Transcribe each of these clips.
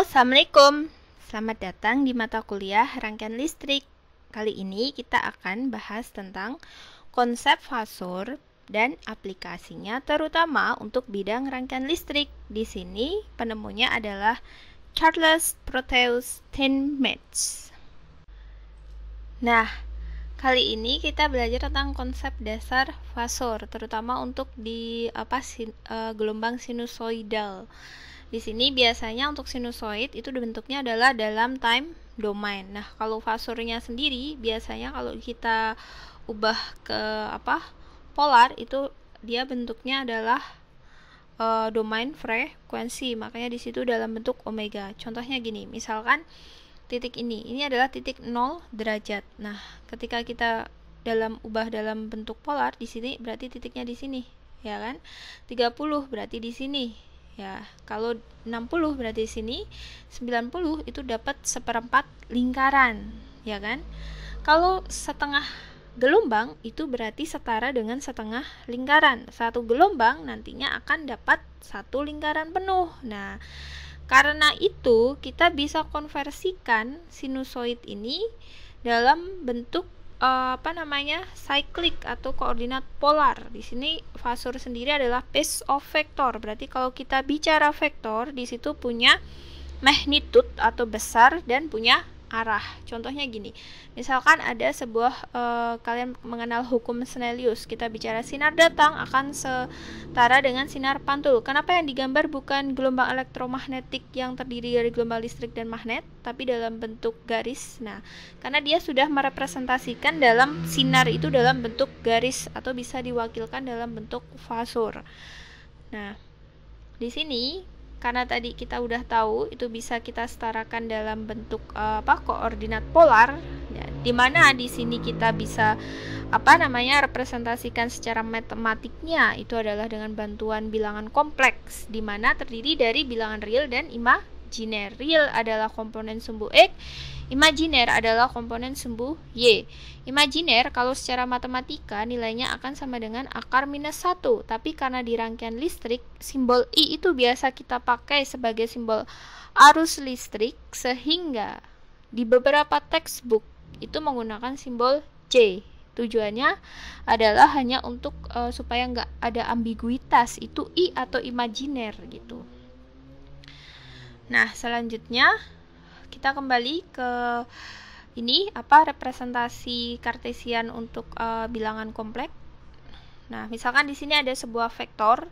Assalamualaikum. Selamat datang di mata kuliah rangkaian listrik. Kali ini kita akan bahas tentang konsep fasor dan aplikasinya terutama untuk bidang rangkaian listrik. Di sini penemunya adalah Charles Proteus Steinmetz. Nah, kali ini kita belajar tentang konsep dasar fasor, terutama untuk di gelombang sinusoidal. Di sini biasanya untuk sinusoid itu bentuknya adalah dalam time domain. Nah, kalau fasornya sendiri biasanya kalau kita ubah ke polar itu dia bentuknya adalah domain frekuensi. Makanya di situ dalam bentuk omega. Contohnya gini, misalkan titik ini adalah titik 0 derajat. Nah, ketika kita ubah dalam bentuk polar di sini berarti titiknya di sini, ya kan? 30 berarti di sini. Ya, kalau 60 berarti di sini, 90 itu dapat seperempat lingkaran, ya kan? Kalau setengah gelombang itu berarti setara dengan setengah lingkaran. Satu gelombang nantinya akan dapat satu lingkaran penuh. Nah, karena itu kita bisa konversikan sinusoid ini dalam bentuk cyclic atau koordinat polar. Di sini fasor sendiri adalah pace of vector. Berarti kalau kita bicara vektor, di situ punya magnitude atau besar dan punya arah. Contohnya gini, misalkan ada sebuah kalian mengenal hukum Snellius, kita bicara sinar datang akan setara dengan sinar pantul. Kenapa yang digambar bukan gelombang elektromagnetik yang terdiri dari gelombang listrik dan magnet, tapi dalam bentuk garis? Nah, karena dia sudah merepresentasikan dalam sinar itu dalam bentuk garis atau bisa diwakilkan dalam bentuk fasor. Nah, di sini karena tadi kita udah tahu itu bisa kita setarakan dalam bentuk koordinat polar, ya, dimana di sini kita bisa representasikan secara matematiknya itu adalah dengan bantuan bilangan kompleks, dimana terdiri dari bilangan real dan imajiner. Real adalah komponen sumbu X, imajiner adalah komponen sumbu Y. Imajiner kalau secara matematika nilainya akan sama dengan akar minus 1, tapi karena di rangkaian listrik simbol I itu biasa kita pakai sebagai simbol arus listrik, sehingga di beberapa textbook itu menggunakan simbol C. Tujuannya adalah hanya untuk supaya nggak ada ambiguitas itu I atau imajiner gitu. Nah, selanjutnya kita kembali ke ini representasi kartesian untuk bilangan kompleks. Nah, misalkan di sini ada sebuah vektor,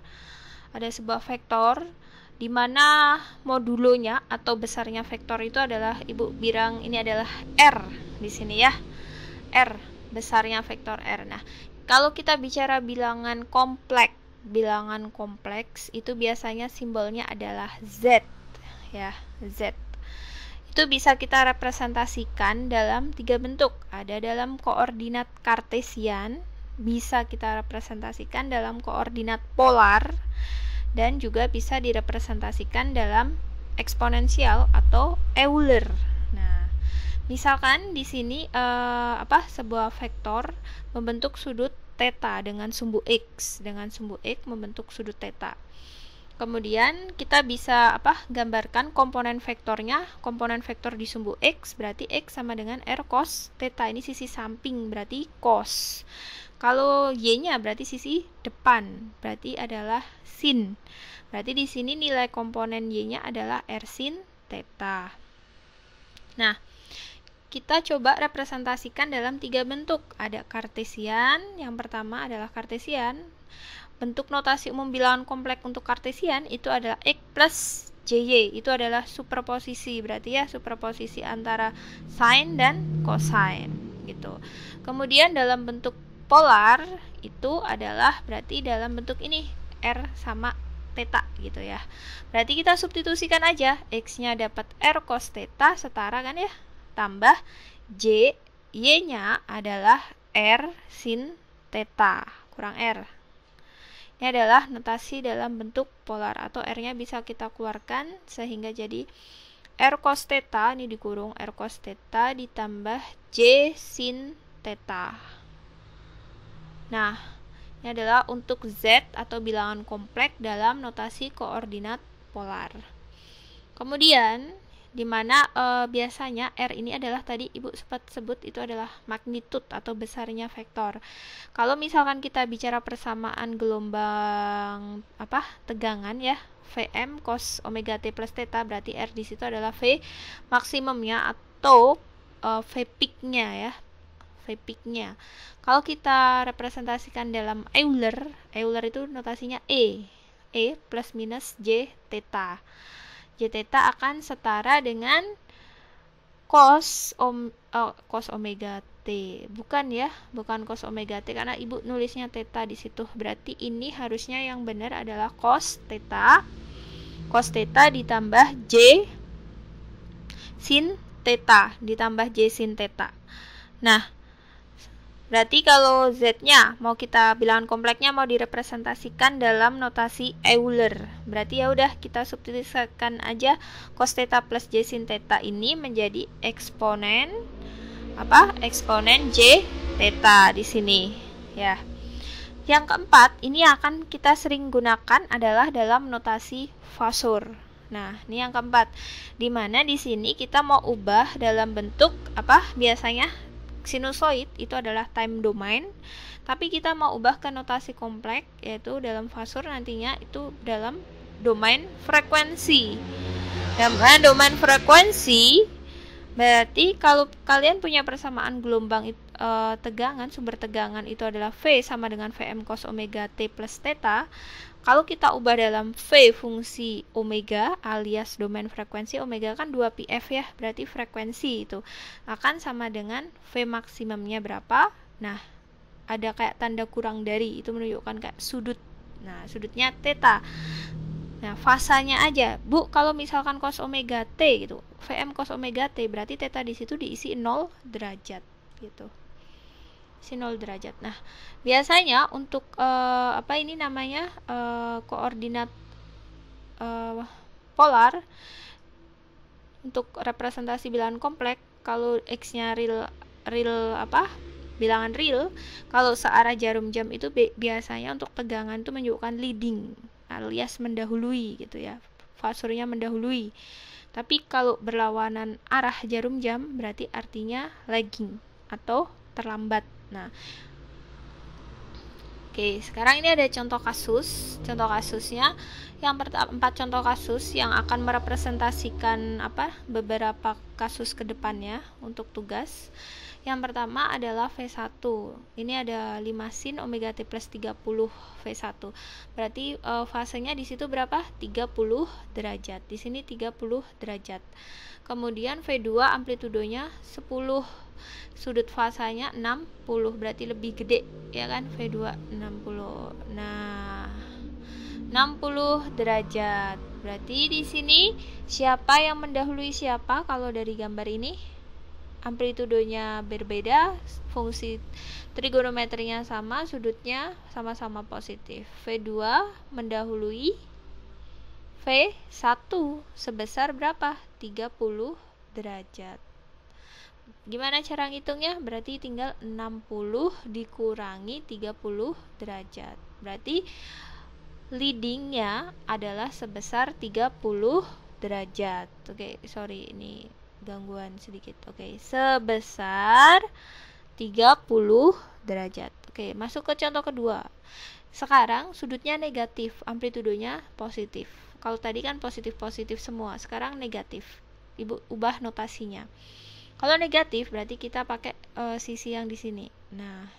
di mana modulonya atau besarnya vektor itu adalah Ibu bilang ini adalah R di sini ya. R, besarnya vektor R. Nah, kalau kita bicara bilangan kompleks itu biasanya simbolnya adalah Z ya, Z. Itu bisa kita representasikan dalam 3 bentuk. Ada dalam koordinat kartesian, bisa kita representasikan dalam koordinat polar, dan juga bisa direpresentasikan dalam eksponensial atau Euler. Nah, misalkan di sini sebuah vektor membentuk sudut theta dengan sumbu X, membentuk sudut theta. Kemudian kita bisa gambarkan komponen vektornya. Komponen vektor di sumbu X berarti X sama dengan R cos theta. Ini sisi samping berarti cos. Kalau Y-nya berarti sisi depan, berarti adalah sin. Berarti di sini nilai komponen Y-nya adalah R sin theta. Nah, kita coba representasikan dalam 3 bentuk. Ada kartesian, yang pertama adalah kartesian. Bentuk notasi umum bilangan kompleks untuk kartesian itu adalah X plus JY. Itu adalah superposisi, berarti ya superposisi antara sin dan cosine gitu. Kemudian dalam bentuk polar itu adalah berarti dalam bentuk ini R sama theta gitu ya. Berarti kita substitusikan aja, X-nya dapat R cos theta setara kan ya, tambah J, Y-nya adalah R sin theta kurang R. Ini adalah notasi dalam bentuk polar, atau R-nya bisa kita keluarkan sehingga jadi R cos theta, ini dikurung R cos theta ditambah J sin theta. Nah, ini adalah untuk Z atau bilangan kompleks dalam notasi koordinat polar. Kemudian dimana biasanya R ini adalah tadi Ibu sempat sebut itu adalah magnitud atau besarnya vektor. Kalau misalkan kita bicara persamaan gelombang tegangan ya, Vm cos omega T plus theta, berarti R di situ adalah V maksimumnya atau V peak-nya ya. V peak-nya. Kalau kita representasikan dalam Euler itu notasinya E plus minus J theta. J theta akan setara dengan cos omega T. Bukan cos omega T karena Ibu nulisnya theta di situ. Berarti ini harusnya yang benar adalah cos theta. Cos theta ditambah J sin theta ditambah J sin theta. Nah, berarti kalau Z-nya mau kita bilangan kompleksnya mau direpresentasikan dalam notasi Euler. Berarti ya udah kita substitusikan aja cos theta plus J sin theta ini menjadi eksponen Eksponen J theta di sini ya. Yang keempat, ini akan kita sering gunakan adalah dalam notasi fasor. Nah, ini yang keempat. Dimana di sini kita mau ubah dalam bentuk biasanya sinusoid itu adalah time domain, tapi kita mau ubah ke notasi kompleks, yaitu dalam fasor nantinya itu dalam domain frekuensi. Dalam domain frekuensi berarti kalau kalian punya persamaan gelombang tegangan, sumber tegangan itu adalah V sama dengan Vm cos omega T plus theta. Kalau kita ubah dalam V fungsi omega alias domain frekuensi, omega kan 2πf ya, berarti frekuensi itu akan sama dengan V maksimumnya berapa. Nah, ada kayak tanda kurang dari, itu menunjukkan kayak sudut. Nah, sudutnya theta. Nah, fasanya aja. Bu, kalau misalkan cos omega T gitu, Vm cos omega T, berarti theta di situ diisi 0 derajat gitu. 0 derajat. Nah, biasanya untuk koordinat polar untuk representasi bilangan kompleks, kalau X-nya bilangan real, kalau searah jarum jam itu biasanya untuk tegangan itu menunjukkan leading alias mendahului gitu ya. Fasornya mendahului. Tapi kalau berlawanan arah jarum jam berarti artinya lagging atau terlambat. Nah, oke, sekarang ini ada contoh kasus. Contoh kasusnya yang pertama 4 contoh kasus yang akan merepresentasikan beberapa kasus ke depannya untuk tugas. Yang pertama adalah V1. Ini ada 5 sin omega T plus 30 V1. Berarti fasenya di situ berapa? 30 derajat. Di sini 30 derajat. Kemudian V2 amplitudonya 10. Sudut fasanya 60, berarti lebih gede ya kan, V2 60. Nah, 60 derajat. Berarti di sini siapa yang mendahului siapa kalau dari gambar ini? Amplitudonya berbeda, fungsi trigonometrinya sama, sudutnya sama-sama positif. V2 mendahului V1 sebesar berapa? 30 derajat. Gimana cara ngitungnya? Berarti tinggal 60 dikurangi 30 derajat. Berarti leadingnya adalah sebesar 30 derajat. Oke, sorry ini gangguan sedikit. Oke, sebesar 30 derajat. Oke, masuk ke contoh kedua. Sekarang sudutnya negatif, amplitudonya positif. Kalau tadi kan positif-positif semua, sekarang negatif. Ibu ubah notasinya. Kalau negatif berarti kita pakai sisi yang di sini. Nah,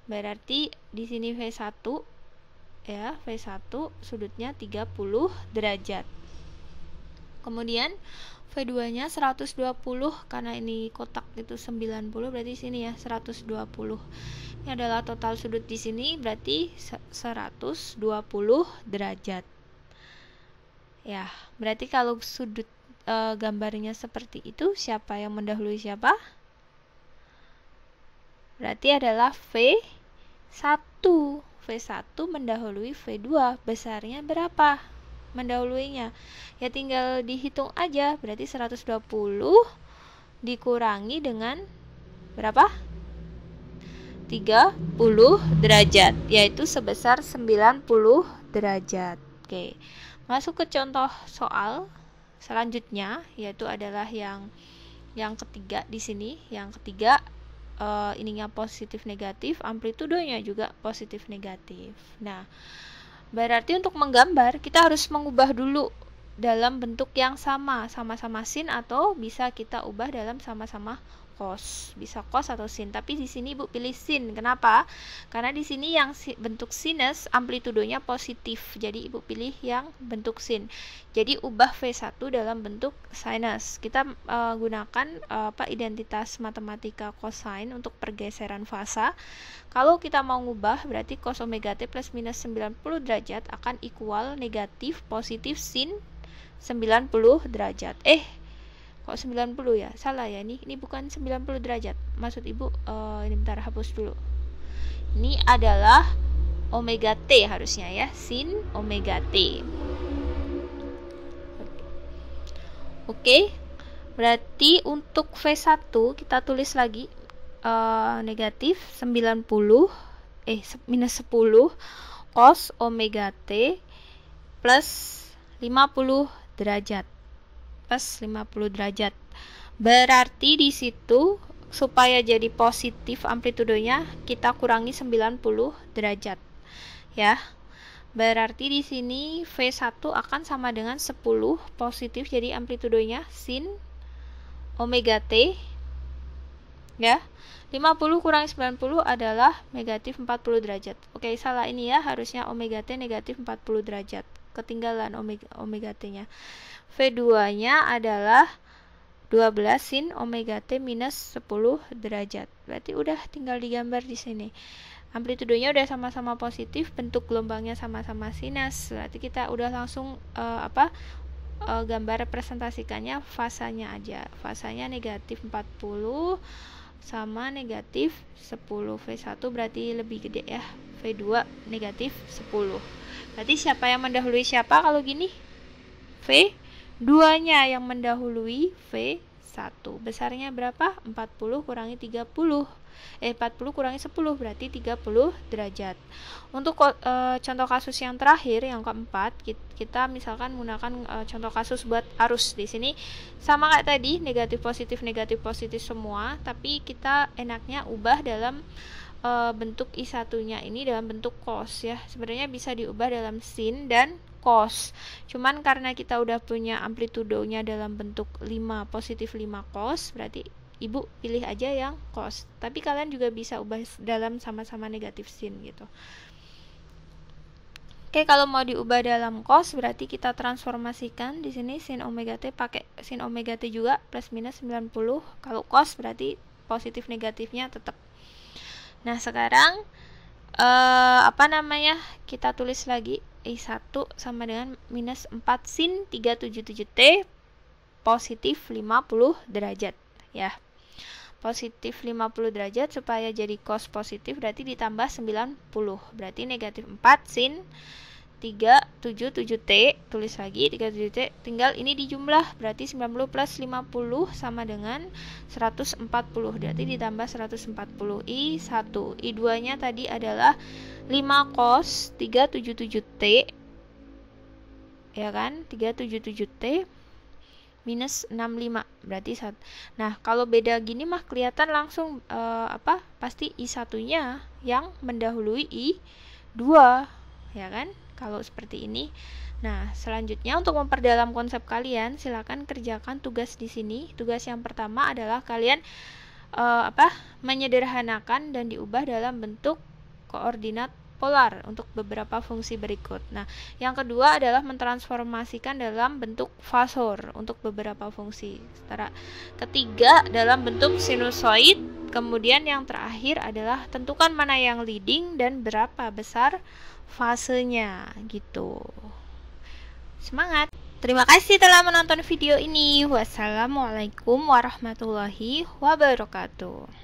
berarti di sini V1 ya, V1 sudutnya 30 derajat. Kemudian V2-nya 120 karena ini kotak itu 90, berarti sini ya 120. Ini adalah total sudut di sini berarti 120 derajat. Ya, berarti kalau sudut gambarnya seperti itu, siapa yang mendahului siapa? Berarti adalah V1. V1 mendahului V2. Besarnya berapa mendahuluinya? Ya tinggal dihitung aja. Berarti 120 dikurangi dengan berapa? 30 derajat, yaitu sebesar 90 derajat. Oke. Masuk ke contoh soal selanjutnya, yaitu adalah yang ketiga di sini. Yang ketiga, ininya positif negatif, amplitudenya juga positif negatif. Nah, berarti untuk menggambar kita harus mengubah dulu dalam bentuk yang sama-sama sin, atau bisa kita ubah dalam sama-sama cos, bisa cos atau sin. Tapi di sini Ibu pilih sin. Kenapa? Karena di sini yang bentuk sinus amplitudenya positif, jadi Ibu pilih yang bentuk sin. Jadi ubah V1 dalam bentuk sinus. Kita gunakan identitas matematika cosine untuk pergeseran fasa. Kalau kita mau ngubah, berarti cos omega t plus minus 90 derajat akan equal negatif positif sin 90 derajat. Kok 90 ya? Salah ya, ini bukan 90 derajat. Maksud Ibu, ini bentar, hapus dulu. Ini adalah omega T harusnya ya, sin omega T. Oke. Berarti untuk V1 kita tulis lagi negatif 90 minus 10 cos omega T plus 50 derajat. Plus 50 derajat. Berarti di situ supaya jadi positif amplitudenya kita kurangi 90 derajat. Ya. Berarti di sini V1 akan sama dengan 10 positif, jadi amplitudenya sin omega T. Ya. 50 kurangi 90 adalah negatif 40 derajat. Oke, salah ini ya, harusnya omega T negatif 40 derajat. Ketinggalan omega T-nya. V2-nya adalah 12 sin omega T minus 10 derajat. Berarti udah tinggal digambar di sini. Amplitudenya udah sama-sama positif, bentuk gelombangnya sama-sama sinus. Berarti kita udah langsung gambar representasikannya fasanya aja. Fasanya negatif 40 sama negatif 10. V1 berarti lebih gede ya. V2 negatif 10. Berarti siapa yang mendahului siapa kalau gini? V2-nya yang mendahului V1. Besarnya berapa? 40 kurangi 30. 40 kurangi 10 berarti 30 derajat. Untuk contoh kasus yang terakhir, yang keempat, kita misalkan menggunakan contoh kasus buat arus. Di sini sama kayak tadi, negatif positif semua, tapi kita enaknya ubah dalam bentuk I1-nya ini dalam bentuk cos ya. Sebenarnya bisa diubah dalam sin dan cos. Cuman karena kita udah punya amplitudonya dalam bentuk 5 positif 5 cos, berarti Ibu pilih aja yang cos. Tapi kalian juga bisa ubah dalam sama-sama negatif sin gitu. Oke, kalau mau diubah dalam cos berarti kita transformasikan di sini sin omega T pakai sin omega T juga plus minus 90. Kalau cos berarti positif negatifnya tetap. Nah, sekarang kita tulis lagi I1 sama dengan minus 4 sin 377T positif 50 derajat ya. Positif 50 derajat supaya jadi cos positif berarti ditambah 90. Berarti negatif 4 sin 377T, tulis lagi 37T, tinggal ini dijumlah, berarti 90 plus 50 sama dengan 140, berarti ditambah 140. I1, I2 nya tadi adalah 5 cos 377T, ya kan, 377T minus 65, berarti 1. Nah, kalau beda gini mah kelihatan langsung pasti I1 nya yang mendahului I2, ya kan, kalau seperti ini. Nah, selanjutnya untuk memperdalam konsep kalian, silakan kerjakan tugas di sini. Tugas yang pertama adalah kalian menyederhanakan dan diubah dalam bentuk koordinat polar untuk beberapa fungsi berikut. Nah, yang kedua adalah mentransformasikan dalam bentuk fasor untuk beberapa fungsi. Ketiga dalam bentuk sinusoid. Kemudian yang terakhir adalah tentukan mana yang leading dan berapa besar fasenya gitu. Semangat. Terima kasih telah menonton video ini. Wassalamualaikum warahmatullahi wabarakatuh.